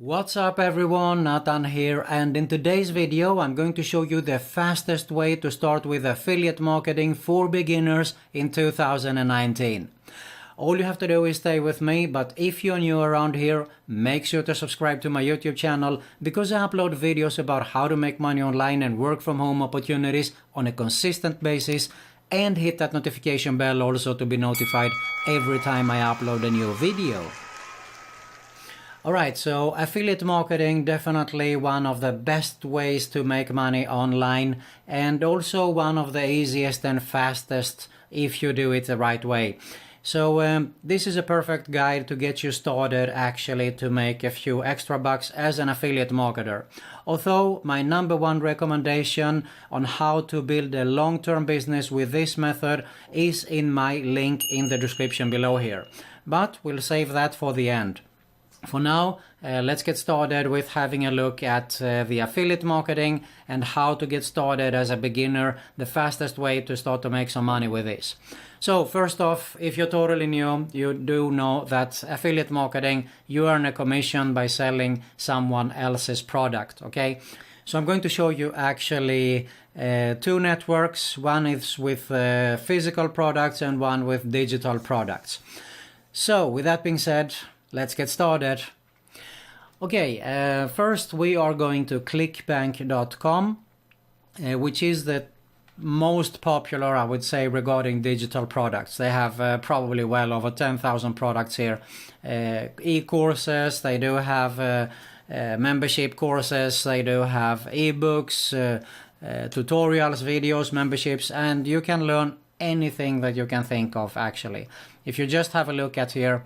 What's up everyone, Nathan here, and in today's video I'm going to show you the fastest way to start with affiliate marketing for beginners in 2019. All you have to do is stay with me, but if you're new around here, make sure to subscribe to my YouTube channel because I upload videos about how to make money online and work from home opportunities on a consistent basis, and hit that notification bell also to be notified every time I upload a new video. Alright, so affiliate marketing, definitely one of the best ways to make money online, and also one of the easiest and fastest if you do it the right way. So this is a perfect guide to get you started actually to make a few extra bucks as an affiliate marketer. Although my number one recommendation on how to build a long-term business with this method is in my link in the description below here. But we'll save that for the end. For now, let's get started with having a look at the affiliate marketing and how to get started as a beginner, the fastest way to start to make some money with this. So first off, if you're totally new, you do know that affiliate marketing, you earn a commission by selling someone else's product, okay? So I'm going to show you actually two networks. One is with physical products and one with digital products. So with that being said, let's get started. Okay, first we are going to clickbank.com, which is the most popular, I would say, regarding digital products. They have probably well over 10,000 products here. E-courses, they do have membership courses, they do have ebooks, tutorials, videos, memberships, and you can learn anything that you can think of actually. If you just have a look at here,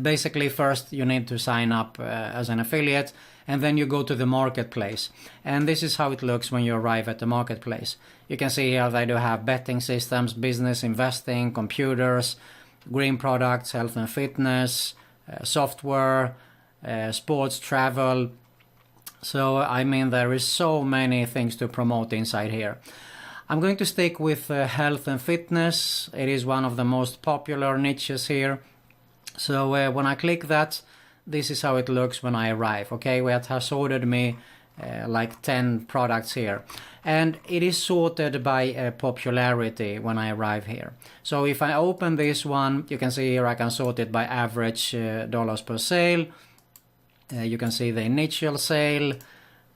basically first you need to sign up as an affiliate, and then you go to the marketplace, and this is how it looks when you arrive at the marketplace. You can see here they do have betting systems, business, investing, computers, green products, health and fitness, software, sports, travel. So I mean there is so many things to promote inside here. I'm going to stick with health and fitness. It is one of the most popular niches here. So when I click that, this is how it looks when I arrive. Okay, it has sorted me like 10 products here, and it is sorted by popularity when I arrive here. So if I open this one, you can see here I can sort it by average dollars per sale. You can see the initial sale,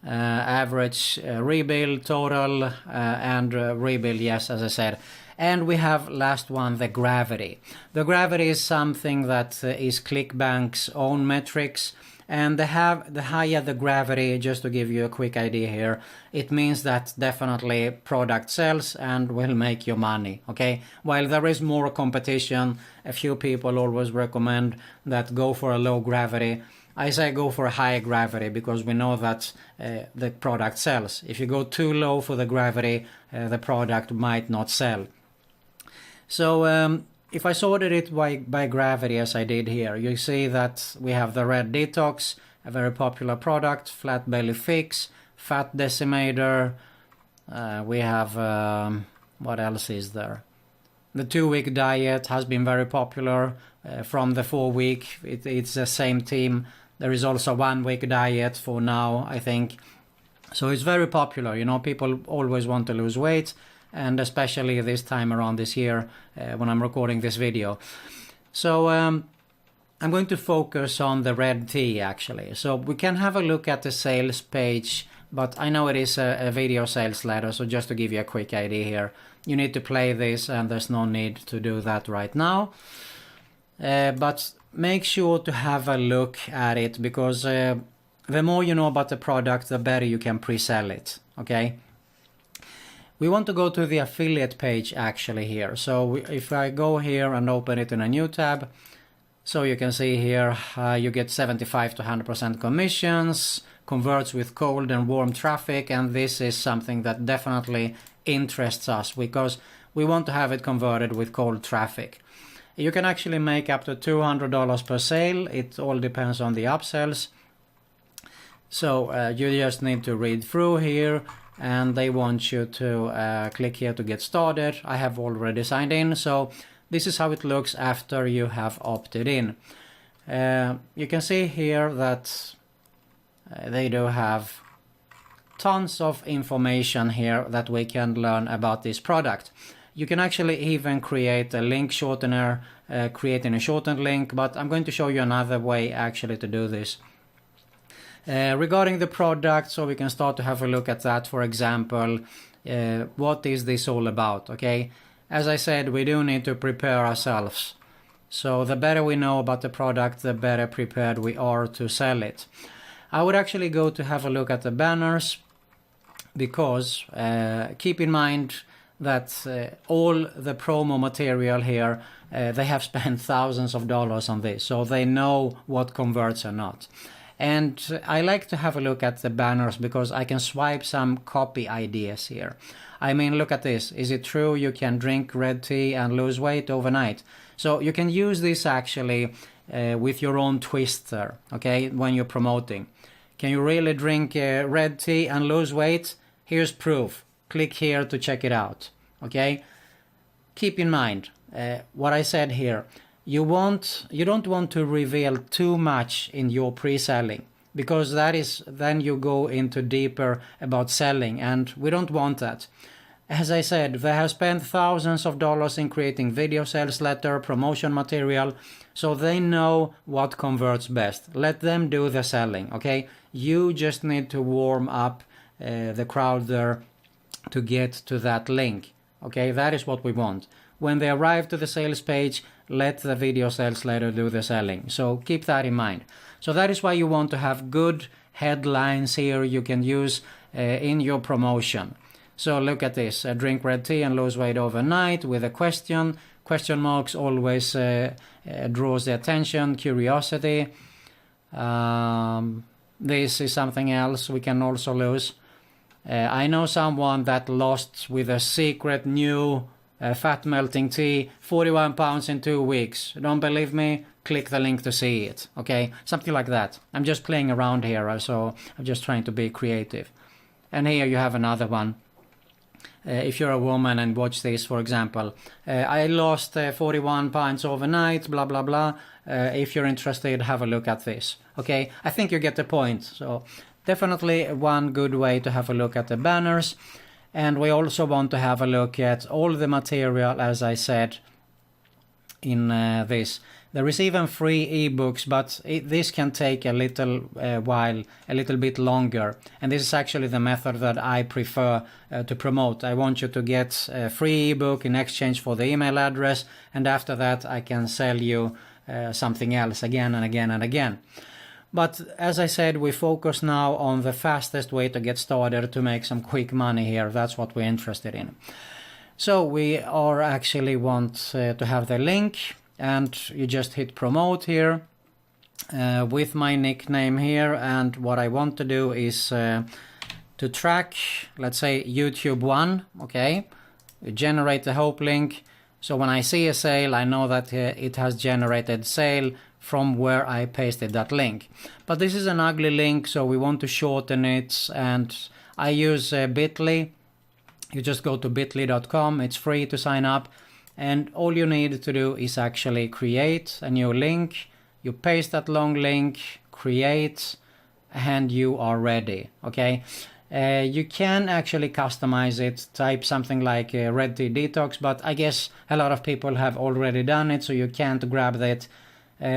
average rebuild total, and rebuild, yes, as I said. And we have last one, the gravity. The gravity is something that is ClickBank's own metrics, and they have the higher the gravity, just to give you a quick idea here, it means that definitely product sells and will make you money, okay? While there is more competition, a few people always recommend that go for a low gravity. I say go for a high gravity because we know that the product sells. If you go too low for the gravity, the product might not sell. So if I sorted it by gravity as I did here, you see that we have the Red Detox, a very popular product, Flat Belly Fix, Fat Decimator, we have, what else is there? The 2-week diet has been very popular. From the 4-week, it's the same team. There is also 1-week diet for now, I think. So it's very popular, you know, people always want to lose weight, and especially this time around this year when I'm recording this video. So I'm going to focus on the red tea actually. So we can have a look at the sales page, but I know it is a video sales letter, so just to give you a quick idea here, you need to play this and there's no need to do that right now. But make sure to have a look at it because the more you know about the product, the better you can pre-sell it, okay? We want to go to the affiliate page actually here. So if I go here and open it in a new tab, so you can see here you get 75 to 100% commissions, converts with cold and warm traffic, and this is something that definitely interests us because we want to have it converted with cold traffic. You can actually make up to $200 per sale. It all depends on the upsells. So you just need to read through here, and they want you to click here to get started. I have already signed in, so this is how it looks after you have opted in. You can see here that they do have tons of information here that we can learn about this product. You can actually even create a link shortener, creating a shortened link, but I'm going to show you another way actually to do this. Regarding the product, so we can start to have a look at that. For example, what is this all about? Okay, as I said, we do need to prepare ourselves. So the better we know about the product, the better prepared we are to sell it. I would actually go to have a look at the banners, because keep in mind that all the promo material here, they have spent thousands of dollars on this, so they know what converts or not. And I like to have a look at the banners because I can swipe some copy ideas here. I mean, look at this. Is it true you can drink red tea and lose weight overnight? So you can use this actually with your own twist there, okay, when you're promoting. Can you really drink red tea and lose weight? Here's proof. Click here to check it out, okay? Keep in mind what I said here. You don't want to reveal too much in your pre-selling, because that is then you go into deeper about selling, and we don't want that. As I said, they have spent thousands of dollars in creating video sales letter, promotion material, so they know what converts best. Let them do the selling, okay? You just need to warm up the crowd there to get to that link, okay? That is what we want. When they arrive to the sales page, let the video sales letter do the selling. So keep that in mind. So that is why you want to have good headlines here you can use in your promotion. So look at this, drink red tea and lose weight overnight with a question. Question marks always draws the attention, curiosity. This is something else we can also lose. I know someone that lost with a secret new fat melting tea 41 pounds in 2 weeks. Don't believe me? Click the link to see it. Okay, something like that. I'm just playing around here, so I'm just trying to be creative. And here you have another one. If you're a woman and watch this, for example, I lost 41 pounds overnight, blah blah blah. If you're interested, have a look at this. Okay, I think you get the point. So definitely one good way to have a look at the banners. And we also want to have a look at all the material, as I said, in this. There is even free ebooks, but this can take a little while, a little bit longer. And this is actually the method that I prefer to promote. I want you to get a free ebook in exchange for the email address, and after that I can sell you something else again and again and again. But as I said, we focus now on the fastest way to get started to make some quick money here. That's what we're interested in. So we are actually want to have the link, and you just hit promote here with my nickname here. And what I want to do is to track, let's say YouTube 1, okay? Generate the hope link. So when I see a sale, I know that it has generated sale from where I pasted that link. But this is an ugly link, so we want to shorten it, and I use Bitly. You just go to bitly.com, it's free to sign up, and all you need to do is actually create a new link. You paste that long link, create, and you are ready, okay? You can actually customize it, type something like Red Tea Detox, but I guess a lot of people have already done it, so you can't grab that.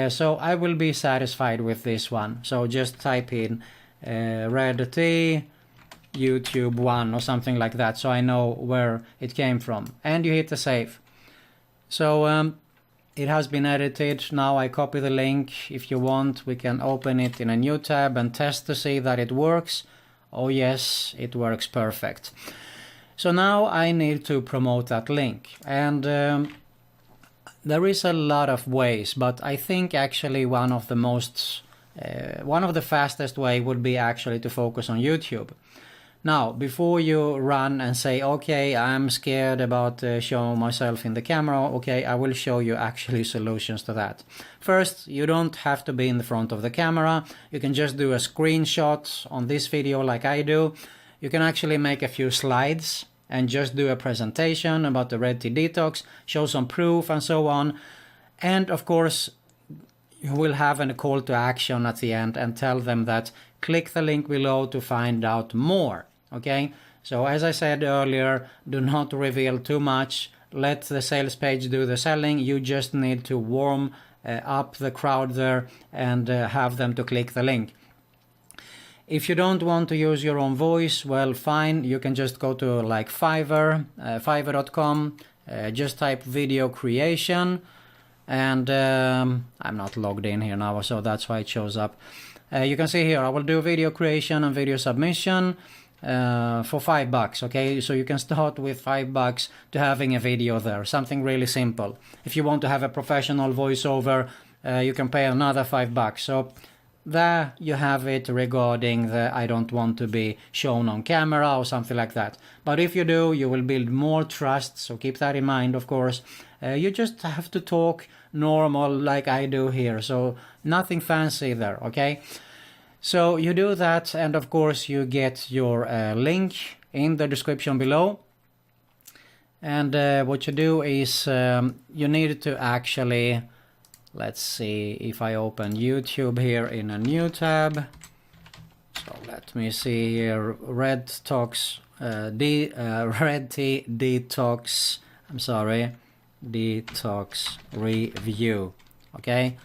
So I will be satisfied with this one. So just type in Red Tea YouTube 1 or something like that, so I know where it came from. And you hit the save. So it has been edited. Now I copy the link. If you want, we can open it in a new tab and test to see that it works. Oh yes, it works perfect. So now I need to promote that link. And there is a lot of ways, but I think actually one of the fastest way would be actually to focus on YouTube. Now, before you run and say, okay, I'm scared about showing myself in the camera, okay, I will show you actually solutions to that. First, you don't have to be in the front of the camera. You can just do a screenshot on this video like I do. You can actually make a few slides and just do a presentation about the Red Tea Detox, show some proof and so on. And of course, you will have a call to action at the end and tell them that click the link below to find out more. Okay, so as I said earlier, do not reveal too much. Let the sales page do the selling. You just need to warm up the crowd there and have them to click the link. If you don't want to use your own voice, well, fine. You can just go to like Fiverr, fiverr.com, just type video creation, and I'm not logged in here now, so that's why it shows up. You can see here, I will do video creation and video submission for $5, okay? So you can start with $5 to having a video there, something really simple. If you want to have a professional voiceover, you can pay another $5. So there you have it regarding the I don't want to be shown on camera or something like that. But if you do, you will build more trust, so keep that in mind, of course. You just have to talk normal like I do here, so nothing fancy there, okay? So you do that, and of course you get your link in the description below. And what you do is you need to actually, let's see if I open YouTube here in a new tab. So let me see here, Red Tea Detox, I'm sorry, Detox review. Okay,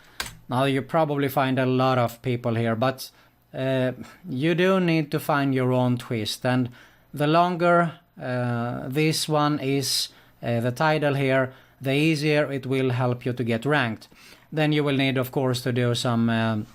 now you probably find a lot of people here, but you do need to find your own twist, and the longer this one is, the title here, the easier it will help you to get ranked. Then you will need, of course, to do some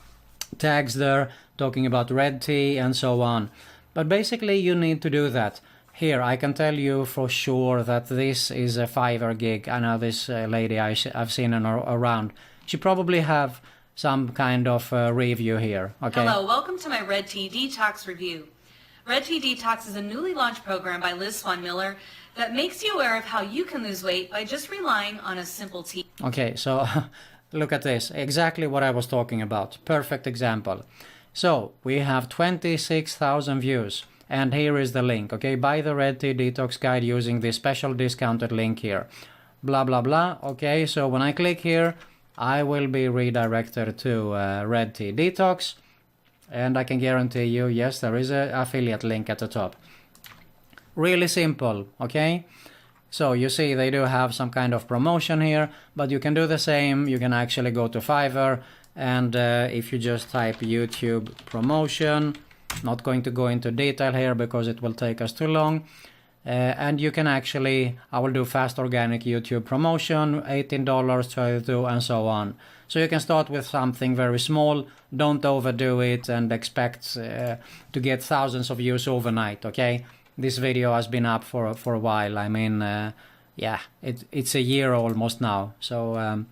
tags there talking about red tea and so on. But basically you need to do that. Here I can tell you for sure that this is a Fiverr gig. I know this lady, I've seen her around. She probably have some kind of review here. Okay. Hello, welcome to my Red Tea Detox review. Red Tea Detox is a newly launched program by Liz Swan Miller that makes you aware of how you can lose weight by just relying on a simple tea. Okay, so look at this, exactly what I was talking about. Perfect example. So we have 26,000 views, and here is the link. Okay, buy the Red Tea Detox guide using this special discounted link here. Blah blah blah. Okay, so when I click here, I will be redirected to Red Tea Detox, and I can guarantee you, yes, there is an affiliate link at the top. Really simple, okay? So you see they do have some kind of promotion here, but you can do the same. You can actually go to Fiverr, and if you just type YouTube promotion, not going to go into detail here because it will take us too long. And you can actually, I will do fast organic YouTube promotion, $18, $32, and so on. So you can start with something very small, don't overdo it and expect to get thousands of views overnight, okay? This video has been up for a while. I mean, yeah, it's a year almost now. So,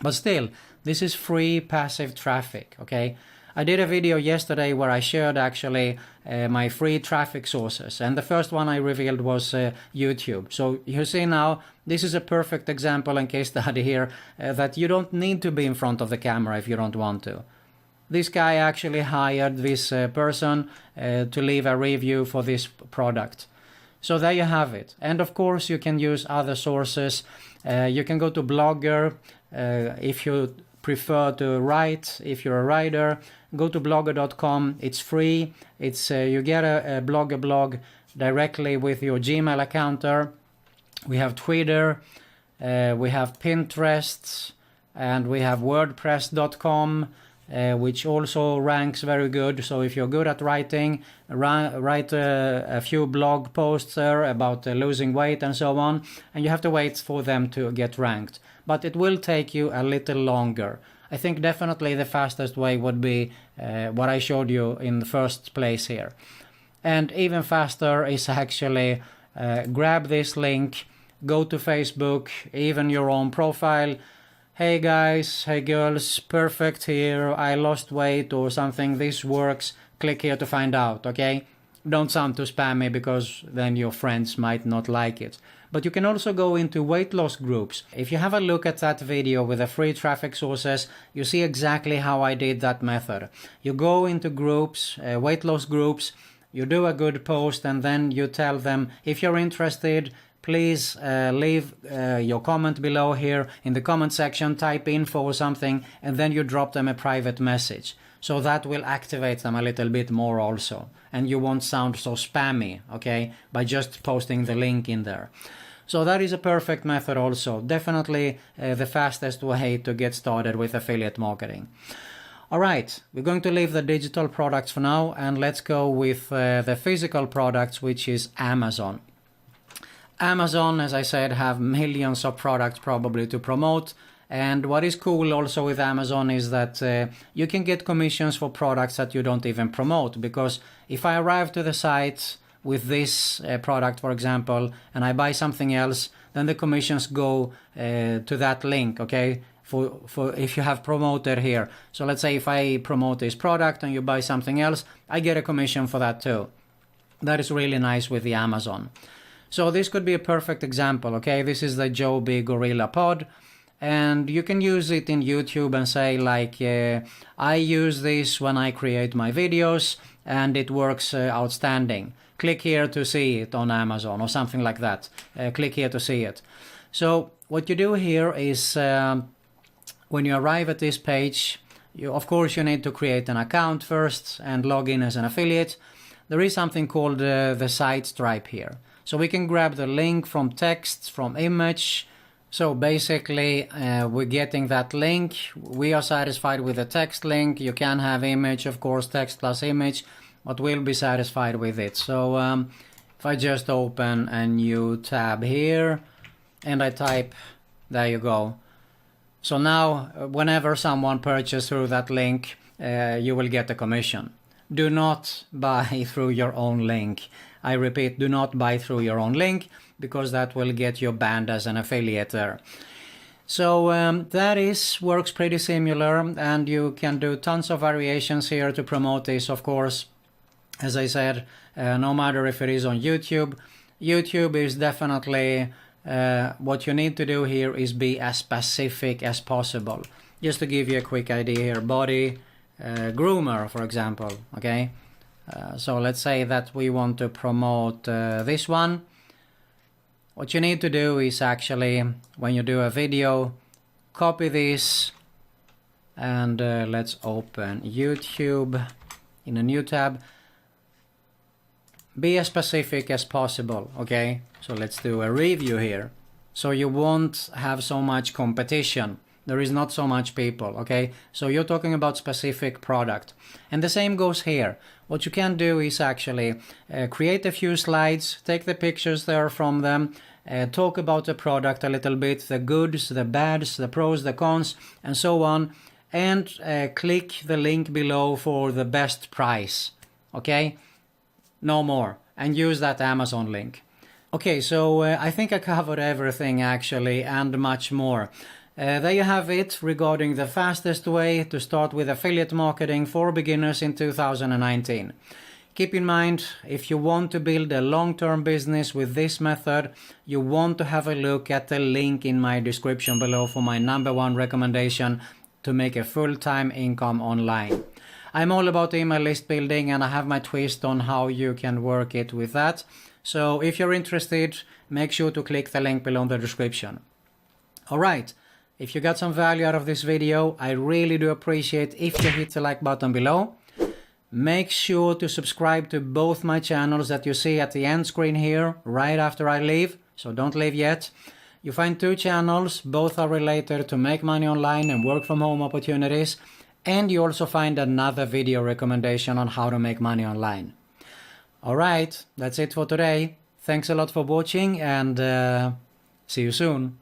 but still, this is free passive traffic, okay? I did a video yesterday where I shared actually my free traffic sources, and the first one I revealed was YouTube. So you see now, this is a perfect example and case study here that you don't need to be in front of the camera if you don't want to. This guy actually hired this person to leave a review for this product. So there you have it. And of course you can use other sources. You can go to Blogger if you prefer to write. If you're a writer, go to blogger.com. It's free. It's you get a blog directly with your Gmail account there. We have Twitter, we have Pinterest, and we have WordPress.com. Which also ranks very good. So if you're good at writing, write a few blog posts there about losing weight and so on, and you have to wait for them to get ranked. But it will take you a little longer. I think definitely the fastest way would be what I showed you in the first place here. And even faster is actually grab this link, go to Facebook, even your own profile. Hey guys, hey girls, perfect here, I lost weight or something, this works, click here to find out, okay? Don't sound too spammy because then your friends might not like it. But you can also go into weight loss groups. If you have a look at that video with the free traffic sources, you see exactly how I did that method. You go into groups, weight loss groups, you do a good post, and then you tell them, if you're interested, please leave your comment below here in the comment section, type info or something, and then you drop them a private message. So that will activate them a little bit more also. And you won't sound so spammy, okay, by just posting the link in there. So that is a perfect method also. Definitely the fastest way to get started with affiliate marketing. All right, we're going to leave the digital products for now, and let's go with the physical products, which is Amazon. Amazon, as I said, have millions of products probably to promote. And what is cool also with Amazon is that you can get commissions for products that you don't even promote. Because if I arrive to the site with this product, for example, and I buy something else, then the commissions go to that link, okay? For if you have promoted here. So let's say if I promote this product and you buy something else, I get a commission for that too. That is really nice with the Amazon. So this could be a perfect example, okay? This is the Joby Gorilla Pod. And you can use it in YouTube and say like, I use this when I create my videos and it works outstanding. Click here to see it on Amazon or something like that. Click here to see it. So what you do here is when you arrive at this page, of course you need to create an account first and log in as an affiliate. There is something called the site stripe here. So we can grab the link from text, from image. So basically we're getting that link. We are satisfied with the text link. You can have image, of course, text plus image, but we'll be satisfied with it. So if I just open a new tab here and I type, there you go. So now whenever someone purchases through that link, you will get a commission. Do not buy through your own link. I repeat, do not buy through your own link, because that will get you banned as an affiliate there. So that works pretty similar, and you can do tons of variations here to promote this, of course. As I said, no matter if it is on YouTube. YouTube is definitely, what you need to do here is be as specific as possible. Just to give you a quick idea here, body groomer, for example, okay? So let's say that we want to promote this one. What you need to do is actually, when you do a video, copy this and let's open YouTube in a new tab. Be as specific as possible, okay? So let's do a review here. So you won't have so much competition. There is not so much people, okay? So you're talking about specific product. And the same goes here. What you can do is actually create a few slides, take the pictures there from them, talk about the product a little bit, the goods, the bads, the pros, the cons, and so on, and click the link below for the best price, okay? No more. And use that Amazon link. Okay, so I think I covered everything actually, and much more. There you have it regarding the fastest way to start with affiliate marketing for beginners in 2019. Keep in mind, if you want to build a long-term business with this method, you want to have a look at the link in my description below for my #1 recommendation to make a full-time income online. I'm all about email list building, and I have my twist on how you can work it with that. So if you're interested, make sure to click the link below in the description. Alright, if you got some value out of this video, I really do appreciate if you hit the like button below. Make sure to subscribe to both my channels that you see at the end screen here, right after I leave, so don't leave yet. You find 2 channels, both are related to make money online and work from home opportunities. And you also find another video recommendation on how to make money online. Alright, that's it for today. Thanks a lot for watching, and see you soon.